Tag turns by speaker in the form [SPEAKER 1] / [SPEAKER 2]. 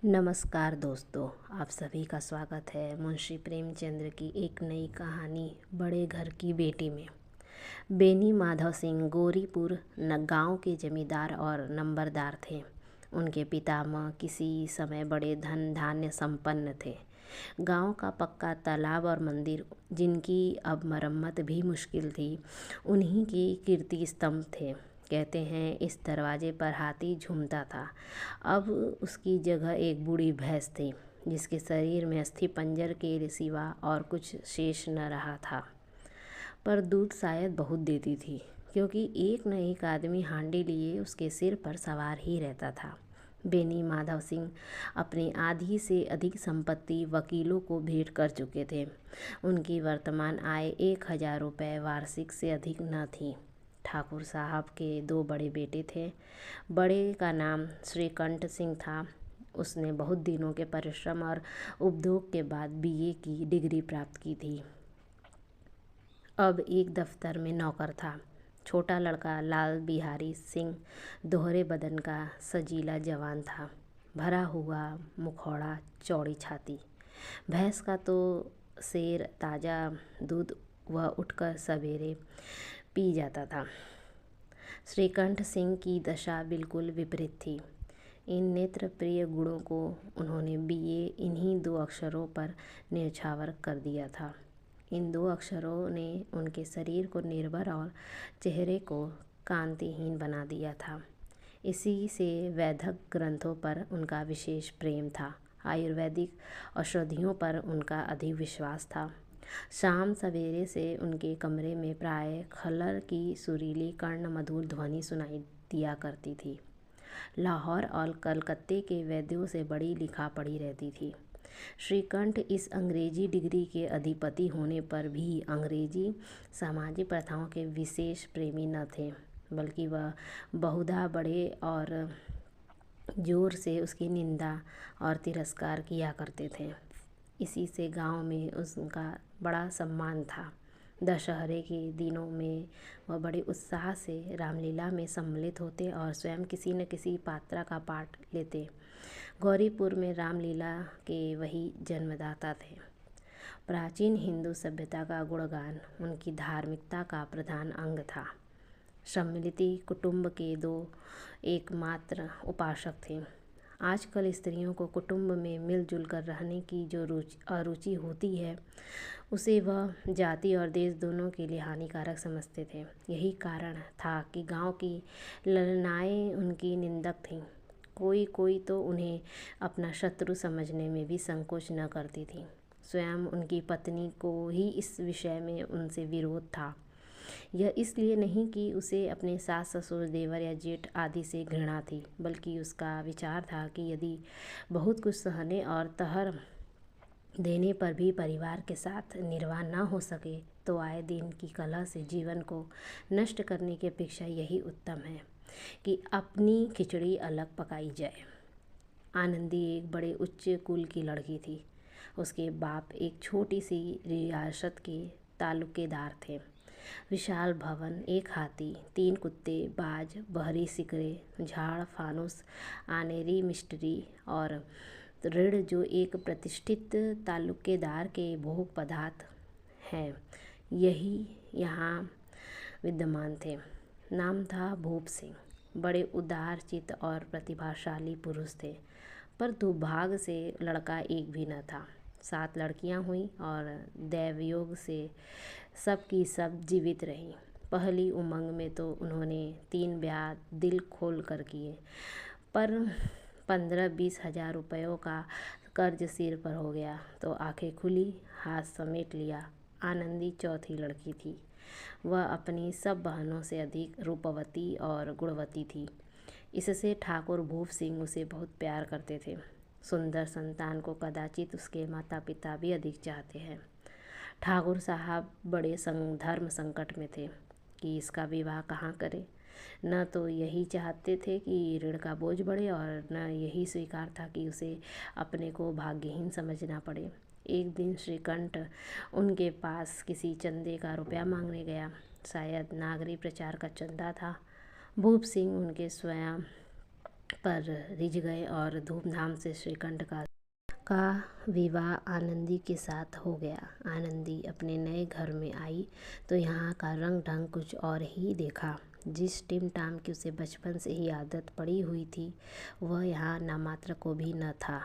[SPEAKER 1] नमस्कार दोस्तों, आप सभी का स्वागत है मुंशी प्रेमचंद्र की एक नई कहानी बड़े घर की बेटी में। बेनी माधव सिंह गोरीपुर गांव के जमींदार और नंबरदार थे। उनके पितामह किसी समय बड़े धन धान्य संपन्न थे। गांव का पक्का तालाब और मंदिर, जिनकी अब मरम्मत भी मुश्किल थी, उन्हीं की कीर्ति स्तंभ थे। कहते हैं इस दरवाजे पर हाथी झूमता था। अब उसकी जगह एक बूढ़ी भैंस थी, जिसके शरीर में अस्थि पंजर के सिवा और कुछ शेष न रहा था। पर दूध शायद बहुत देती थी, क्योंकि एक न एक आदमी हांडी लिए उसके सिर पर सवार ही रहता था। बेनी माधव सिंह अपनी आधी से अधिक संपत्ति वकीलों को भेंट कर चुके थे। उनकी वर्तमान आय 1,000 रुपये वार्षिक से अधिक न थी। ठाकुर साहब के 2 बड़े बेटे थे। बड़े का नाम श्रीकंठ सिंह था। उसने बहुत दिनों के परिश्रम और उपयोग के बाद बीए की डिग्री प्राप्त की थी। अब एक दफ्तर में नौकर था। छोटा लड़का लाल बिहारी सिंह दोहरे बदन का सजीला जवान था, भरा हुआ मुखौड़ा, चौड़ी छाती। भैंस का तो शेर ताज़ा दूध वह उठकर सवेरे पी जाता था। श्रीकंठ सिंह की दशा बिल्कुल विपरीत थी। इन नेत्र प्रिय गुणों को उन्होंने बीए इन्हीं 2 अक्षरों पर न्यौछावर कर दिया था। इन 2 अक्षरों ने उनके शरीर को निर्बल और चेहरे को कांतिहीन बना दिया था। इसी से वैदिक ग्रंथों पर उनका विशेष प्रेम था। आयुर्वेदिक औषधियों पर उनका अधिक विश्वास था। शाम सवेरे से उनके कमरे में प्रायः खल्लर की सुरीली कर्ण मधुर ध्वनि सुनाई दिया करती थी। लाहौर और कलकत्ते के वैद्यों से बड़ी लिखा पड़ी रहती थी। श्रीकंठ इस अंग्रेजी डिग्री के अधिपति होने पर भी अंग्रेजी सामाजिक प्रथाओं के विशेष प्रेमी न थे, बल्कि वह बहुधा बड़े और जोर से उसकी निंदा और तिरस्कार किया करते थे। इसी से गांव में उसका बड़ा सम्मान था। दशहरे के दिनों में वह बड़े उत्साह से रामलीला में सम्मिलित होते और स्वयं किसी न किसी पात्रा का पाठ लेते। गौरीपुर में रामलीला के वही जन्मदाता थे। प्राचीन हिंदू सभ्यता का गुणगान उनकी धार्मिकता का प्रधान अंग था। सम्मिलिति कुटुंब के 2 एकमात्र उपासक थे। आजकल स्त्रियों को कुटुंब में मिलजुल कर रहने की जो अरुचि होती है, उसे वह जाति और देश दोनों के लिए हानिकारक समझते थे। यही कारण था कि गांव की ललनाएँ उनकी निंदक थीं। कोई कोई तो उन्हें अपना शत्रु समझने में भी संकोच न करती थी। स्वयं उनकी पत्नी को ही इस विषय में उनसे विरोध था। यह इसलिए नहीं कि उसे अपने सास ससुर देवर या जेठ आदि से घृणा थी, बल्कि उसका विचार था कि यदि बहुत कुछ सहने और तहर देने पर भी परिवार के साथ निर्वाह न हो सके, तो आए दिन की कलह से जीवन को नष्ट करने की अपेक्षा यही उत्तम है कि अपनी खिचड़ी अलग पकाई जाए। आनंदी एक बड़े उच्च कुल की लड़की थी। उसके बाप एक छोटी सी रियासत के तालुकेदार थे। विशाल भवन, 1 हाथी, 3 कुत्ते, बाज, बहरी सिकरे, झाड़, फानुस, आनेरी मिस्ट्री और ऋण जो एक प्रतिष्ठित तालुकेदार के भोग पदार्थ हैं, यही यहाँ विद्यमान थे। नाम था भूप सिंह। बड़े उदार चित्त और प्रतिभाशाली पुरुष थे, पर दुर्भाग्य से लड़का एक भी न था। 7 लड़कियां हुईं और दैवयोग से सब की सब जीवित रहीं। पहली उमंग में तो उन्होंने 3 ब्याह दिल खोल कर किए, पर 15-20 हज़ार रुपयों का कर्ज सिर पर हो गया तो आंखें खुली, हाथ समेट लिया। आनंदी चौथी लड़की थी। वह अपनी सब बहनों से अधिक रूपवती और गुणवती थी। इससे ठाकुर भूप सिंह उसे बहुत प्यार करते थे। सुंदर संतान को कदाचित उसके माता पिता भी अधिक चाहते हैं। ठाकुर साहब बड़े धर्म संकट में थे कि इसका विवाह कहाँ करें। न तो यही चाहते थे कि ऋण का बोझ बढ़े और न यही स्वीकार था कि उसे अपने को भाग्यहीन समझना पड़े। एक दिन श्रीकंठ उनके पास किसी चंदे का रुपया मांगने गया। शायद नागरिक प्रचार का चंदा था। भूप सिंह उनके स्वयं पर रिझ गए और धूमधाम से श्रीकंठ का विवाह आनंदी के साथ हो गया। आनंदी अपने नए घर में आई तो यहाँ का रंग ढंग कुछ और ही देखा। जिस टिम टाम की उसे बचपन से ही आदत पड़ी हुई थी वह यहाँ नामात्र को भी न था।